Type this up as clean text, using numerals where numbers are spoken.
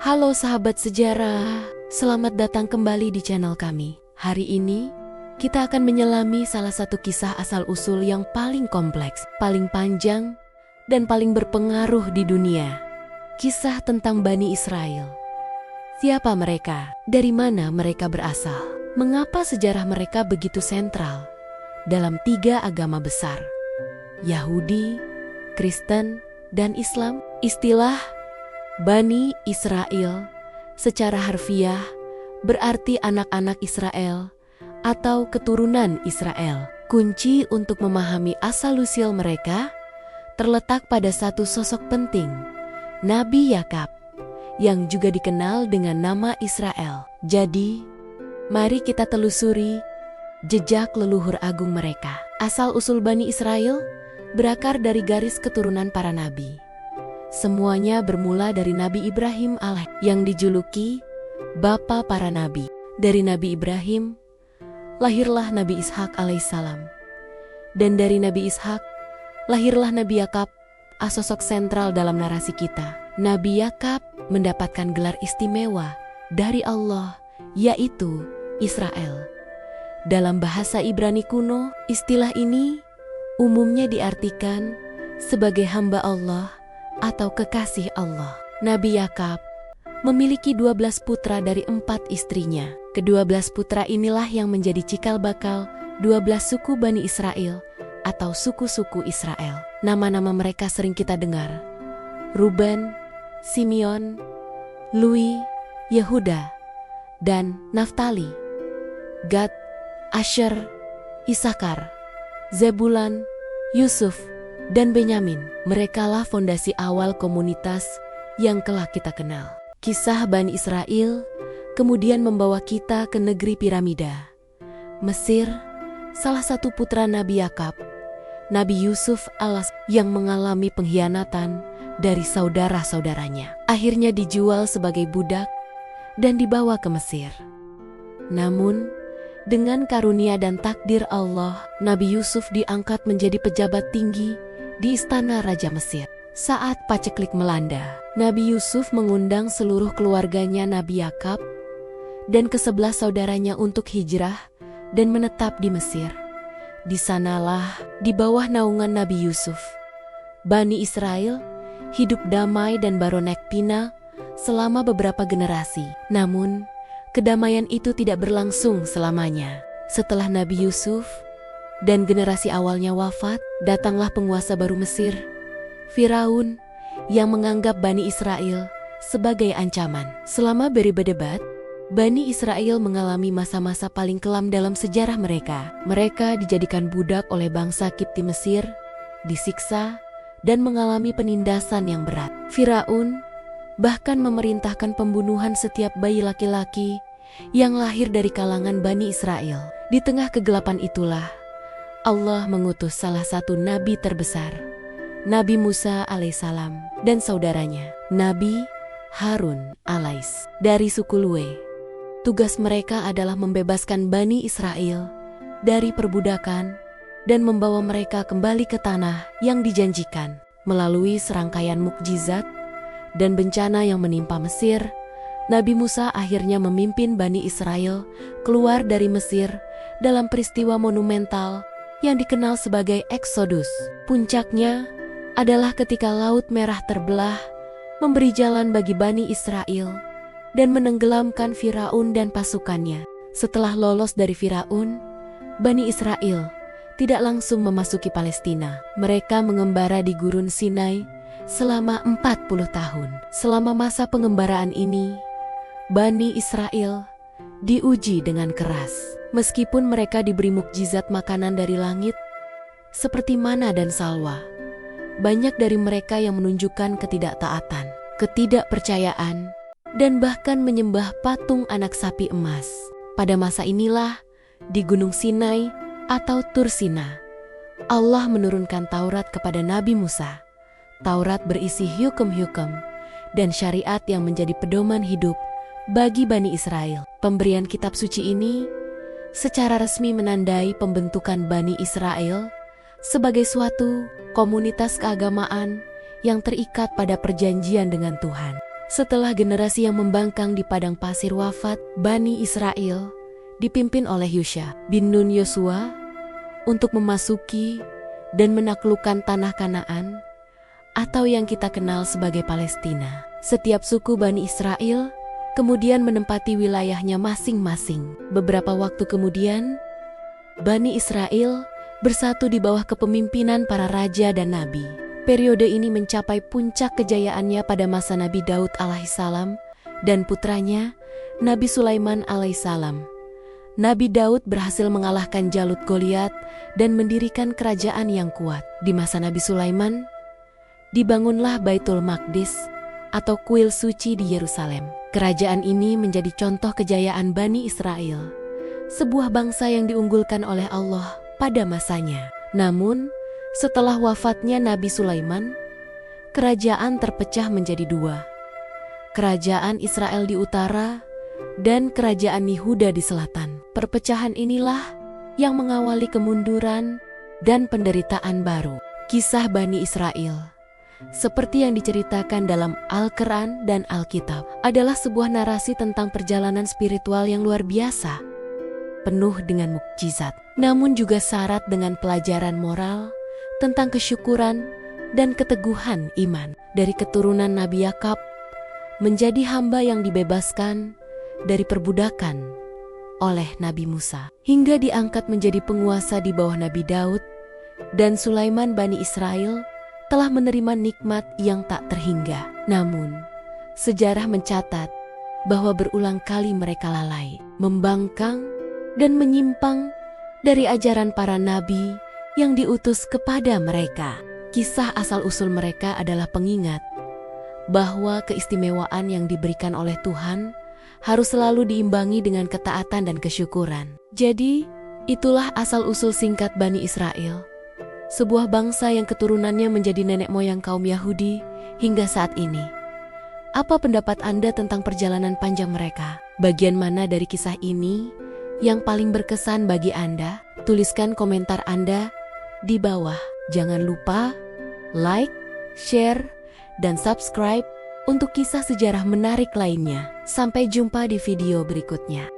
Halo sahabat sejarah, selamat datang kembali di channel kami. Hari ini, kita akan menyelami salah satu kisah asal-usul yang paling kompleks, paling panjang, dan paling berpengaruh di dunia. Kisah tentang Bani Israel. Siapa mereka? Dari mana mereka berasal? Mengapa sejarah mereka begitu sentral dalam tiga agama besar? Yahudi, Kristen, dan Islam. Istilah Bani Israel secara harfiah berarti anak-anak Israel atau keturunan Israel. Kunci untuk memahami asal-usul mereka terletak pada satu sosok penting, Nabi Yakub, yang juga dikenal dengan nama Israel. Jadi, mari kita telusuri jejak leluhur agung mereka. Asal-usul Bani Israel berakar dari garis keturunan para nabi. Semuanya bermula dari Nabi Ibrahim yang dijuluki Bapa para Nabi. Dari Nabi Ibrahim, lahirlah Nabi Ishak alaihissalam. Dan dari Nabi Ishak, lahirlah Nabi Yakub, sosok sentral dalam narasi kita. Nabi Yakub mendapatkan gelar istimewa dari Allah, yaitu Israel. Dalam bahasa Ibrani kuno, istilah ini umumnya diartikan sebagai hamba Allah atau kekasih Allah. Nabi Yakub memiliki 12 putra dari 4 istrinya. Kedua-belas putra inilah yang menjadi cikal bakal 12 suku Bani Israel atau suku-suku Israel. Nama-nama mereka sering kita dengar: Ruben, Simeon, Lewi, Yehuda, dan Naftali. Gad, Asher, Isakar, Zebulan, Yusuf, dan Benyamin. Merekalah fondasi awal komunitas yang kelak kita kenal. Kisah Bani Israel kemudian membawa kita ke negeri piramida, Mesir. Salah satu putra Nabi Yakub, Nabi Yusuf yang mengalami pengkhianatan dari saudara-saudaranya, akhirnya dijual sebagai budak dan dibawa ke Mesir. Namun, dengan karunia dan takdir Allah, Nabi Yusuf diangkat menjadi pejabat tinggi di istana Raja Mesir. Saat paceklik melanda, Nabi Yusuf mengundang seluruh keluarganya Nabi Yakub dan ke-11 saudaranya untuk hijrah dan menetap di Mesir. Di sanalah, di bawah naungan Nabi Yusuf, Bani Israel hidup damai dan baronek pina selama beberapa generasi. Namun, kedamaian itu tidak berlangsung selamanya. Setelah Nabi Yusuf dan generasi awalnya wafat, datanglah penguasa baru Mesir, Firaun, yang menganggap Bani Israel sebagai ancaman. Selama berdebat, Bani Israel mengalami masa-masa paling kelam dalam sejarah mereka. Mereka dijadikan budak oleh bangsa Kipti Mesir, disiksa, dan mengalami penindasan yang berat. Firaun bahkan memerintahkan pembunuhan setiap bayi laki-laki yang lahir dari kalangan Bani Israel. Di tengah kegelapan itulah, Allah mengutus salah satu nabi terbesar, Nabi Musa alaihissalam, dan saudaranya, Nabi Harun alais, dari suku Lewi. Tugas mereka adalah membebaskan Bani Israel dari perbudakan dan membawa mereka kembali ke tanah yang dijanjikan. Melalui serangkaian mukjizat dan bencana yang menimpa Mesir, Nabi Musa akhirnya memimpin Bani Israel keluar dari Mesir dalam peristiwa monumental yang dikenal sebagai Eksodus. Puncaknya adalah ketika Laut Merah terbelah, memberi jalan bagi Bani Israel dan menenggelamkan Firaun dan pasukannya. Setelah lolos dari Firaun, Bani Israel tidak langsung memasuki Palestina. Mereka mengembara di Gurun Sinai selama 40 tahun. Selama masa pengembaraan ini, Bani Israel diuji dengan keras. Meskipun mereka diberi mukjizat makanan dari langit, seperti mana dan salwa, banyak dari mereka yang menunjukkan ketidaktaatan, ketidakpercayaan, dan bahkan menyembah patung anak sapi emas. Pada masa inilah, di Gunung Sinai atau Tur Sina, Allah menurunkan Taurat kepada Nabi Musa. Taurat berisi hukum-hukum dan syariat yang menjadi pedoman hidup bagi Bani Israel. Pemberian kitab suci ini secara resmi menandai pembentukan Bani Israel sebagai suatu komunitas keagamaan yang terikat pada perjanjian dengan Tuhan. Setelah generasi yang membangkang di padang pasir wafat, Bani Israel dipimpin oleh Yusha bin Nun Yosua untuk memasuki dan menaklukkan tanah Kanaan atau yang kita kenal sebagai Palestina. Setiap suku Bani Israel kemudian menempati wilayahnya masing-masing. Beberapa waktu kemudian, Bani Israel bersatu di bawah kepemimpinan para raja dan nabi. Periode ini mencapai puncak kejayaannya pada masa Nabi Daud alaihissalam dan putranya Nabi Sulaiman alaihissalam. Nabi Daud berhasil mengalahkan Jalut Goliat dan mendirikan kerajaan yang kuat. Di masa Nabi Sulaiman, dibangunlah Baitul Maqdis atau kuil suci di Yerusalem. Kerajaan ini menjadi contoh kejayaan Bani Israel, sebuah bangsa yang diunggulkan oleh Allah pada masanya. Namun, setelah wafatnya Nabi Sulaiman, kerajaan terpecah menjadi dua. Kerajaan Israel di utara dan kerajaan Yehuda di selatan. Perpecahan inilah yang mengawali kemunduran dan penderitaan baru. Kisah Bani Israel, seperti yang diceritakan dalam Al-Quran dan Alkitab, adalah sebuah narasi tentang perjalanan spiritual yang luar biasa, penuh dengan mukjizat, namun juga syarat dengan pelajaran moral tentang kesyukuran dan keteguhan iman. Dari keturunan Nabi Yakub menjadi hamba yang dibebaskan dari perbudakan oleh Nabi Musa, hingga diangkat menjadi penguasa di bawah Nabi Daud dan Sulaiman. Bani Israel telah menerima nikmat yang tak terhingga. Namun, sejarah mencatat bahwa berulang kali mereka lalai, membangkang, dan menyimpang dari ajaran para nabi yang diutus kepada mereka. Kisah asal-usul mereka adalah pengingat bahwa keistimewaan yang diberikan oleh Tuhan harus selalu diimbangi dengan ketaatan dan kesyukuran. Jadi, itulah asal-usul singkat Bani Israel, sebuah bangsa yang keturunannya menjadi nenek moyang kaum Yahudi hingga saat ini. Apa pendapat Anda tentang perjalanan panjang mereka? Bagian mana dari kisah ini yang paling berkesan bagi Anda? Tuliskan komentar Anda di bawah. Jangan lupa like, share, dan subscribe untuk kisah sejarah menarik lainnya. Sampai jumpa di video berikutnya.